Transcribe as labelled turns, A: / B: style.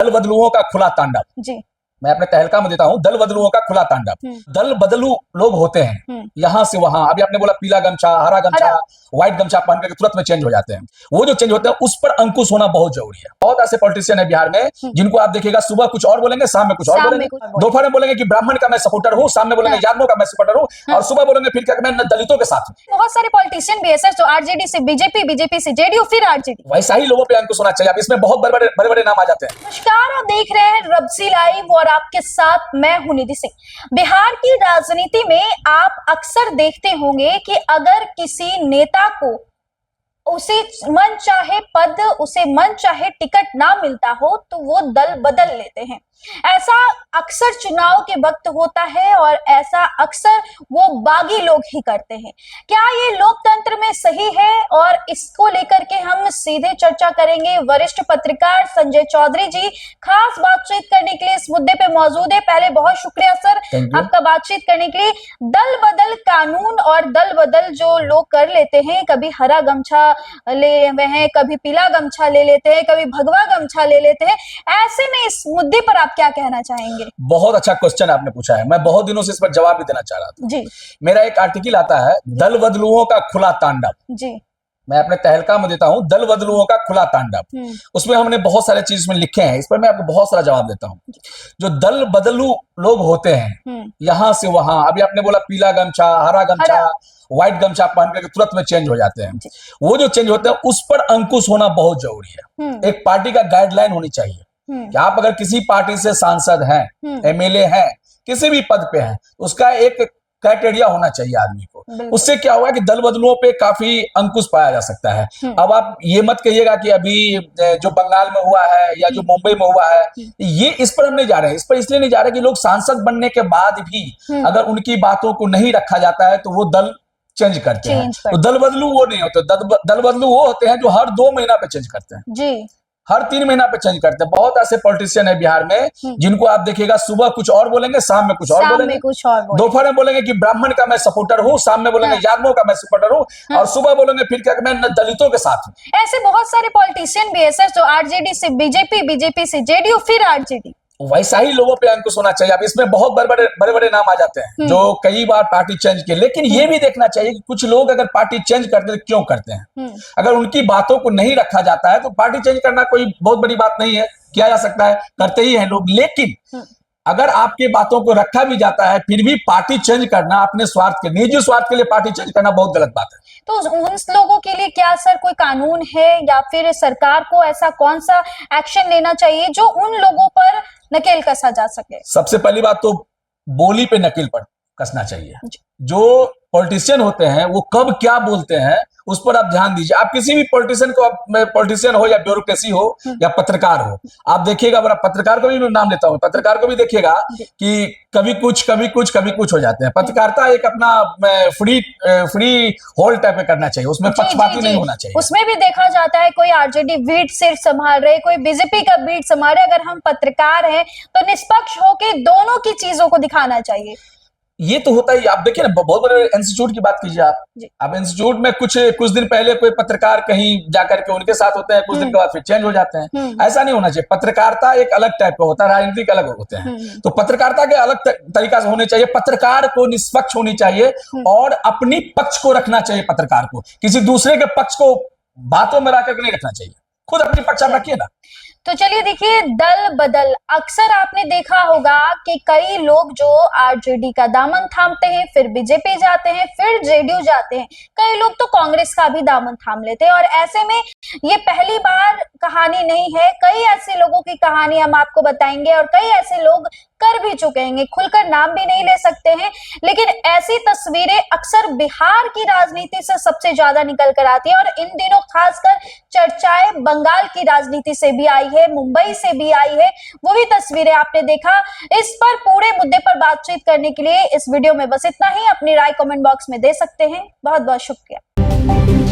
A: दल बदलुओं का खुला तांडव।
B: जी।
A: मैं अपने तहलका में देता हूँ दल बदलुओं का खुला तांडव। दल बदलू लोग होते हैं यहाँ से वहां। अभी आपने बोला पीला गमछा, हरा गमछा, व्हाइट गमछा पहन करके तुरंत में चेंज हो जाते हैं। वो जो चेंज होते हैं उस पर अंकुश होना बहुत जरूरी है। बहुत ऐसे पॉलिटिशियन है बिहार में जिनको आप देखिएगा सुबह कुछ और बोलेंगे, शाम में कुछ और बोलेंगे। दोपहर में बोलेंगे कि ब्राह्मण का मैं सपोर्टर हूँ, शाम में बोलेंगे यादवों का मैं सपोर्टर हूँ, और सुबह बोलेंगे फिर क्या मैं दलितों के साथ हूँ।
B: बहुत सारे पॉलिटिशियन भी है सर, जो आरजेडी से बीजेपी, बीजेपी से जेडीयू, फिर आरजेडी।
A: वैसा ही लोगों पे अंकुश होना चाहिए। अब इसमें बहुत बड़े बड़े नाम आ जाते हैं।
B: नमस्कार, आप देख रहे हैं रब्जी लाइव और आपके साथ मैं हूं निधि सिंह। बिहार की राजनीति में आप अक्सर देखते होंगे कि अगर किसी नेता को उसे मन चाहे पद, उसे मन चाहे टिकट ना मिलता हो तो वो दल बदल लेते हैं। ऐसा अक्सर चुनाव के वक्त होता है और ऐसा अक्सर वो बागी लोग ही करते हैं। क्या ये लोकतंत्र में सही है? और इसको लेकर के हम सीधे चर्चा करेंगे। वरिष्ठ पत्रकार संजय चौधरी जी खास बातचीत करने के लिए इस मुद्दे पे मौजूद है। पहले बहुत शुक्रिया सर आपका बातचीत करने के लिए। दल बदल कानून और दल बदल जो लोग कर लेते हैं, कभी हरा गमछा ले हुए हैं, कभी पीला गमछा ले लेते हैं, कभी भगवा गमछा ले लेते हैं, ऐसे में इस मुद्दे पर आप क्या कहना चाहेंगे?
A: बहुत अच्छा क्वेश्चन आपने पूछा है। मैं बहुत दिनों से इस पर जवाब भी देना चाह रहा था
B: जी।
A: मेरा एक आर्टिकल आता है दल बदलुओं का खुला तांडव।
B: जी।
A: मैं अपने तहलका में देता हूं दल बदलुओं का खुला तांडव। उसमें हमने बहुत सारे चीज में लिखे हैं, इस पर मैं आपको बहुत सारा जवाब देता हूं। जो दल बदलू लोग होते हैं यहाँ से वहां। अभी आपने बोला पीला गमछा, हरा गमछा, व्हाइट गमछा पहन करके तुरंत में चेंज हो जाते हैं। वो जो चेंज होते हैं उस पर अंकुश होना बहुत जरूरी है। एक पार्टी का गाइडलाइन होनी चाहिए कि आप अगर किसी पार्टी से सांसद हैं, एमएलए हैं, किसी भी पद पे हैं, उसका एक क्राइटेरिया होना चाहिए आदमी को। उससे क्या होगा कि दल बदलुओं पे काफी अंकुश पाया जा सकता है। अब आप ये मत कहिएगा कि अभी जो बंगाल में हुआ है या जो मुंबई में हुआ है, ये इस पर हम नहीं जा रहे हैं। इस पर इसलिए नहीं जा रहे कि लोग सांसद बनने के बाद भी अगर उनकी बातों को नहीं रखा जाता है तो वो दल चेंज करते हैं। तो दल बदलू वो नहीं होते। दल बदलू वो होते हैं जो हर 2 महीना पे चेंज करते हैं जी, हर 3 महीना पे चेंज करते हैं। बहुत ऐसे पॉलिटिशियन है बिहार में जिनको आप देखिएगा सुबह कुछ और बोलेंगे, शाम में कुछ और बोलेंगे। दोपहर में बोलेंगे कि ब्राह्मण का मैं सपोर्टर हूँ, शाम में बोलेंगे यादवों का मैं सपोर्टर हूँ, और सुबह बोलेंगे फिर क्या मैं दलितों के साथ हूँ।
B: ऐसे बहुत सारे पॉलिटिशियन भी है सर, जो आरजेडी से बीजेपी, बीजेपी से जेडीयू, फिर आरजेडी।
A: वैसा ही लोगों पे अंकुश होना चाहिए। अब इसमें बहुत बड़े नाम आ जाते हैं जो कई बार पार्टी चेंज किए। लेकिन ये भी देखना चाहिए कि कुछ लोग अगर पार्टी चेंज करते हैं तो क्यों करते हैं। अगर उनकी बातों को नहीं रखा जाता है तो पार्टी चेंज करना कोई बहुत बड़ी बात नहीं है, किया जा सकता है, करते ही हैं लोग। लेकिन अगर आपके बातों को रखा भी जाता है फिर भी पार्टी चेंज करना अपने स्वार्थ के, निजी स्वार्थ के लिए पार्टी चेंज करना बहुत गलत बात है।
B: तो उन लोगों के लिए क्या सर कोई कानून है या फिर सरकार को ऐसा कौन सा एक्शन लेना चाहिए जो उन लोगों पर नकेल कसा जा सके? सबसे
A: पहली बात तो बोली पे नकेल पर कसना चाहिए। जो पॉलिटिशियन होते हैं वो कब क्या बोलते हैं उस पर आप ध्यान दीजिए। आप किसी भी पॉलिटिशियन को, पॉलिटिशियन हो या ब्यूरोक्रेसी हो या पत्रकार हो, आप देखिएगा, अगर आप पत्रकार को भी नाम लेता हूं, पत्रकार को भी देखिएगा कि कभी कुछ हो जाते हैं। पत्रकारिता एक अपना फ्री होल टाइप में करना चाहिए, उसमें पक्षपाती नहीं होना चाहिए।
B: उसमें भी देखा जाता है कोई आरजेडी बीट सिर्फ संभाल रहे, कोई बीजेपी का बीट संभाल रहे। अगर हम पत्रकार हैं तो निष्पक्ष होकर दोनों की चीजों को दिखाना चाहिए।
A: ये तो होता ही। आप देखिए ना, बहुत बड़े इंस्टीट्यूट की बात कीजिए आप इंस्टीट्यूट में कुछ दिन पहले कोई पत्रकार कहीं जाकर के उनके साथ होते हैं, कुछ दिन के बाद फिर चेंज हो जाते हैं। ऐसा नहीं होना चाहिए। पत्रकारिता एक अलग टाइप का होता है, राजनीतिक अलग होते हैं। तो पत्रकारिता के अलग तरीका से होने चाहिए। पत्रकार को निष्पक्ष होनी चाहिए और अपनी पक्ष को रखना चाहिए। पत्रकार को किसी दूसरे के पक्ष को बातों में रखकर नहीं रखना चाहिए, खुद अपनी पक्ष आप रखिए ना।
B: तो चलिए देखिए, दल बदल अक्सर आपने देखा होगा कि कई लोग जो आरजेडी का दामन थामते हैं, फिर बीजेपी जाते हैं, फिर जेडीयू जाते हैं, कई लोग तो कांग्रेस का भी दामन थाम लेते हैं। और ऐसे में ये पहली बार कहानी नहीं है, कई ऐसे लोगों की कहानी हम आपको बताएंगे और कई ऐसे लोग कर भी चुके हैं। खुलकर नाम भी नहीं ले सकते हैं, लेकिन ऐसी तस्वीरें अक्सर बिहार की राजनीति से सबसे ज्यादा निकल कर आती है। और इन दिनों खासकर चर्चाएं बंगाल की राजनीति से भी आई है, मुंबई से भी आई है, वो भी तस्वीरें आपने देखा। इस पर पूरे मुद्दे पर बातचीत करने के लिए इस वीडियो में बस इतना ही। अपनी राय कमेंट बॉक्स में दे सकते हैं। बहुत बहुत शुक्रिया।